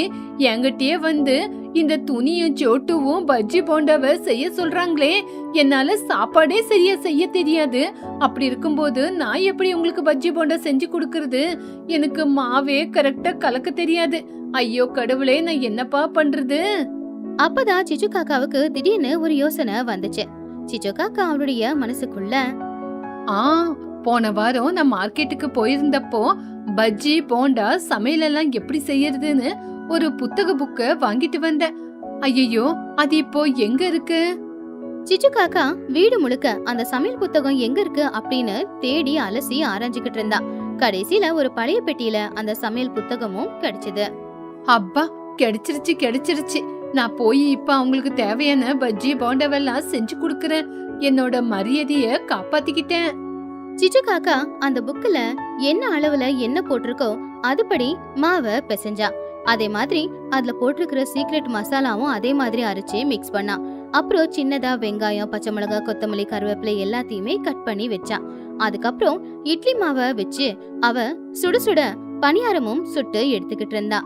என்கிட்டயே வந்து இந்த துணியும் சோட்டுவும் பஜ்ஜி போண்டாவ செய்ய சொல்றாங்களே. என்னால சாப்பாடே சரியா செய்ய தெரியாது. அப்படி இருக்கும்போது நான் எப்படி உங்களுக்கு பஜ்ஜி போண்டா செஞ்சு கொடுக்கறது? எனக்கு மாவே கரெக்டா கலக்க தெரியாது. ஐயோ கடவுளே, நான் என்னப்பா பண்றது? அப்பதான் சிச்சு காக்காவுக்கு திடீர்னு ஒரு யோசனை வந்துச்சு. சிச்சு காக்கா அவளுடைய மனசுக்குள்ள, போன வாரம் நான் மார்க்கெட்டுக்கு போயிருந்தப்போ பஜ்ஜி போண்டா சமையல் எல்லாம் எப்படி செய்யறதுன்னு ஒரு புத்தக புக்க வாங்கிட்டு வந்தேன். ஐயோ, அது இப்போ எங்க இருக்கு? சிச்சு காக்கா வீடு முழுக்க அந்த சமையல் புத்தகம் எங்க இருக்கு அப்படின்னு தேடி அலசி ஆராய்ஞ்சுக்கிட்டு இருந்தா. கடைசியில ஒரு பழைய பெட்டியில அந்த சமையல் புத்தகமும் கிடைச்சது. அப்பா, கிடைச்சிருச்சு. நான் போய் இப்ப அவங்களுக்கு தேவையான பஜ்ஜி போண்டாவெல்லாம் செஞ்சு குடுக்கறேன். என்னோட மரியாதைய காப்பாத்திக்கிட்டேன். சிச்சு காக்கா அந்த புக்ல என்ன அளவுல என்ன போட்டிருக்கோ அதுபடி மாவை பிசைஞ்சா. அதே மாதிரி அதுல போட்டிருக்கிற சீக்ரெட் மசாலாவும் அதே மாதிரி அரைச்சு மிக்ஸ் பண்ணா. அப்புறம் சின்னதா வெங்காயம், பச்சை மிளகாய், கொத்தமல்லி, கருவேப்பிலை எல்லாத்தையுமே கட் பண்ணி வச்சான். அதுக்கப்புறம் இட்லி மாவை வச்சு அவ சுட சுட பணியாரமும் சுட்டு எடுத்துக்கிட்டு இருந்தா.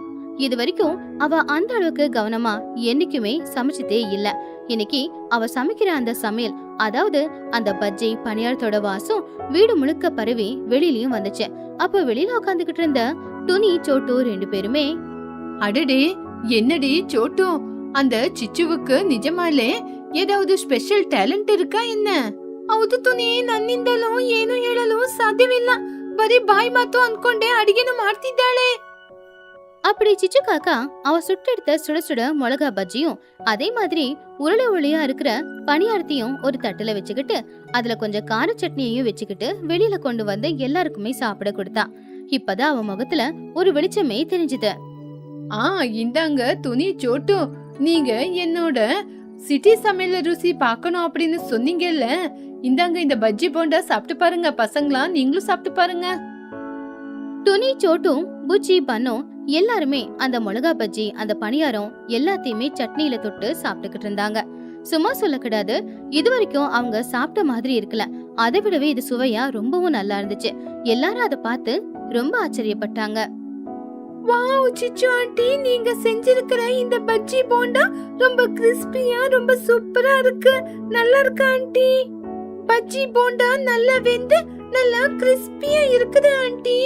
இது வரைக்கும் அவ அந்த அளவுக்கு கவனமா என்னைக்குமே சமைச்சதே இல்ல. இன்னைக்கு அவ சமைக்கிற அந்த சமையல், அதாவது அந்த பஜ்ஜி பணியாரத்தோட வாசம் வீடு முழுக்க பரவி வெளியிலயும் வந்துச்சு. அப்போ வெளியில உட்காந்துக்கிட்டு இருந்த துணி, சோட்டு 2 பேருமே, அடடே, என்னடி சோட்டு, அந்த ಚಿಚ್ಚುவுக்கு ನಿಜಮಾಲೆ ஏதாவது ಸ್ಪೆಷಲ್ ಟ್ಯಾಲೆಂಟ್ இருக்கா என்ன? ಹೌದು ತುನಿ, ನನ್ನಿಂದಲೂ ಏನು ಹೇಳಲು ಸಾಧ್ಯವಿಲ್ಲ. ಬರೀ ಬಾಯಿ ಮಾತು ಅನ್ಕೊಂಡೆ ಅಡಿಗೆನು ಮಾಡ್ತಿದ್ದಾಳೆ. அப்படி சிச்சு காக்கா அவ சுட்டெடுத்த சுட சுட மிளகா பஜ்ஜியும் அதே மாதிரி உருளை உருளையா இருக்கிற பணியாரத்தையும் ஒரு தட்டுல வச்சுக்கிட்டு அதுல கொஞ்சம் கார சட்னியையும் வச்சுக்கிட்டு வெளியில கொண்டு வந்து எல்லாருக்குமே சாப்பிட கொடுத்தா. இப்பதான் அவ முகத்துல ஒரு வெளிச்சமே தெரிஞ்சுது. இந்தாங்க துணி சோட்டு, நீங்க என்னோட சிட்டி சமையல ருசி பார்க்கணும் அப்படின்னு சொன்னீங்கல்ல, இந்தாங்க இந்த பஜ்ஜி போண்டா சாப்பிட்டு பாருங்க பசங்களா, நீங்களும் சாப்பிட்டு பாருங்க. துணி, சோட்டும், புஜ்ஜி, பன்னும் எல்லாருமே அந்த மிளகா பஜ்ஜி, அந்த பணியாரம் எல்லாத்தையுமே சட்னியில தொட்டு சாப்பிட்டுக்கிட்டு இருந்தாங்க. சும்மா சொல்லக்கூடாது, இது வரைக்கும் அவங்க சாப்பிட்ட மாதிரி இருக்கல. அதை விடவே இது சுவையா ரொம்பவும் நல்லா இருந்துச்சு. எல்லாரும் அதை பார்த்து ரொம்ப ஆச்சரியப்பட்டாங்க. வாவ் சிச்சு ஆண்டி, நீங்க செஞ்சிருக்கிற இந்த பஜ்ஜி போண்டா ரொம்ப கிறிஸ்பியா ரொம்ப சூப்பரா இருக்கு. நல்லா இருக்கு ஆண்டி. பஜ்ஜி போண்டா நல்லா வெந்து நல்லா கிறிஸ்பியா இருக்குது ஆண்டி.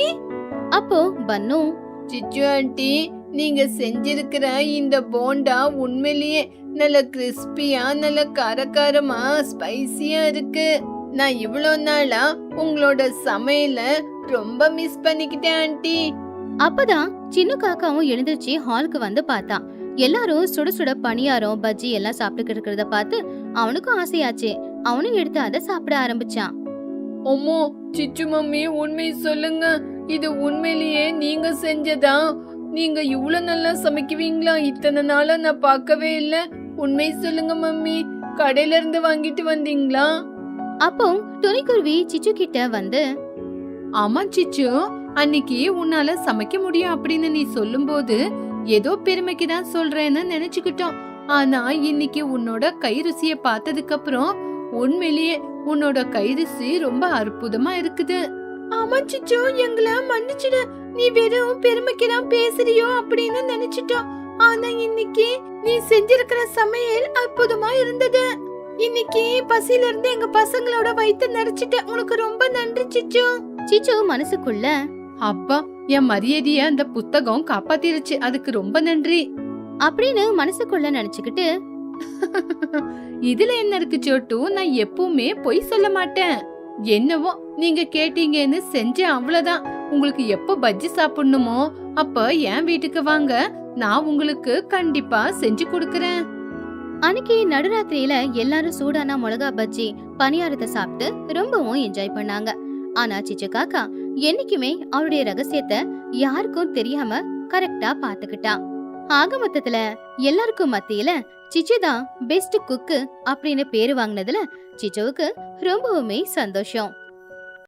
அப்போ பன்னு, சிச்சு ஆண்டி, நீங்க செஞ்சிருக்கிற இந்த போண்டா உண்மையிலேயே நல்ல கிறிஸ்பியா நல்ல காரக்காரமா ஸ்பைசியா இருக்கு. நான் இவ்வளவு நாளா உங்களோட சமையல ரொம்ப மிஸ் பண்ணிக்கிட்டேன் ஆண்டி. அப்பதான் சின்ன காக்காவும் எழுந்திருச்சு ஹாலுக்கு வந்து பார்த்தான். எல்லாரும் சுட சுட பணியாரம் பஜ்ஜி எல்லாம் சாப்பிட்டுக்கிட்டு இருக்கிறத பார்த்து அவனுக்கும் ஆசையாச்சு. அவனும் எடுத்து அதை சாப்பிட ஆரம்பிச்சான். அம்மா, சிச்சு மம்மி, உண்மை சொல்லுங்க, இது உண்மையிலேயே நீங்க செஞ்சதா? நீங்க இவ்வளவு நல்லா சமைக்குவீங்களா? இத்தனை நாளா நான் பார்க்கவே இல்ல. உண்மை சொல்லுங்க மம்மி, கடையில இருந்து வாங்கிட்டு வந்தீங்களா? அப்போ துணிக்குருவி சிச்சு கிட்ட வந்து, ஆமா சிச்சு, அன்னைக்கு உன்னால சமைக்க முடியும் அப்படின்னு நீ சொல்லும் போது ஏதோ பெருமைக்கு தான் சொல்றேன்னு நினைச்சுக்கிட்டோம். ஆனா இன்னைக்கு உன்னோட கை ருசிய பார்த்ததுக்கு அப்புறம் உண்மையிலேயே உன்னோட கை ருசி ரொம்ப அற்புதமா இருக்குது. ஆமா சிச்சு, எங்களை மன்னிச்சிடு. நீ வெறும் பெருமைக்கு தான் பேசுறியோ அப்படின்னு நினைச்சிட்டோம். ஆனா இன்னைக்கு நீ செஞ்சிருக்கிற சமையல் அற்புதமா இருந்தது. இன்னைக்கு பசியில இருந்து எங்க பசங்களோட வயித்தை நிறைச்சிட்ட. உனக்கு ரொம்ப நன்றி சிச்சு. சிச்சு மனசுக்குள்ள, அப்பா, என் மரியாதைய அந்த புத்தகம் காப்பாத்திருச்சு, அதுக்கு ரொம்ப நன்றி அப்படின்னு மனசுக்குள்ள நினைச்சுக்கிட்டு, இதுல என்ன இருக்கு சோட்டு, நான் எப்பவுமே பொய் சொல்ல மாட்டேன். என்னவோ நீங்க கேட்டீங்கன்னு செஞ்சேன், அவ்வளவுதான். உங்களுக்கு எப்ப பஜ்ஜி சாப்பிடணுமோ அப்ப என் வீட்டுக்கு வாங்க, நான் உங்களுக்கு கண்டிப்பா செஞ்சு கொடுக்கறேன். அன்னைக்கு நடுராத்திரியில எல்லாரும் சூடான மிளகா பஜ்ஜி பணியாரத்தை சாப்பிட்டு ரொம்பவும் என்ஜாய் பண்ணாங்க. ஆனா சிச்சு காக்கா என்னைக்குமே அவருடைய ரகசியத்தை யாருக்கும் தெரியாம கரெக்டா பாத்துக்கிட்டான். ஆக மொத்தத்துல எல்லாருக்கும் மத்தியில சிச்சுதான் பெஸ்ட் குக்கு அப்படின்னு பேரு வாங்கினதுல சிச்சுவுக்கு ரொம்பவுமே சந்தோஷம்.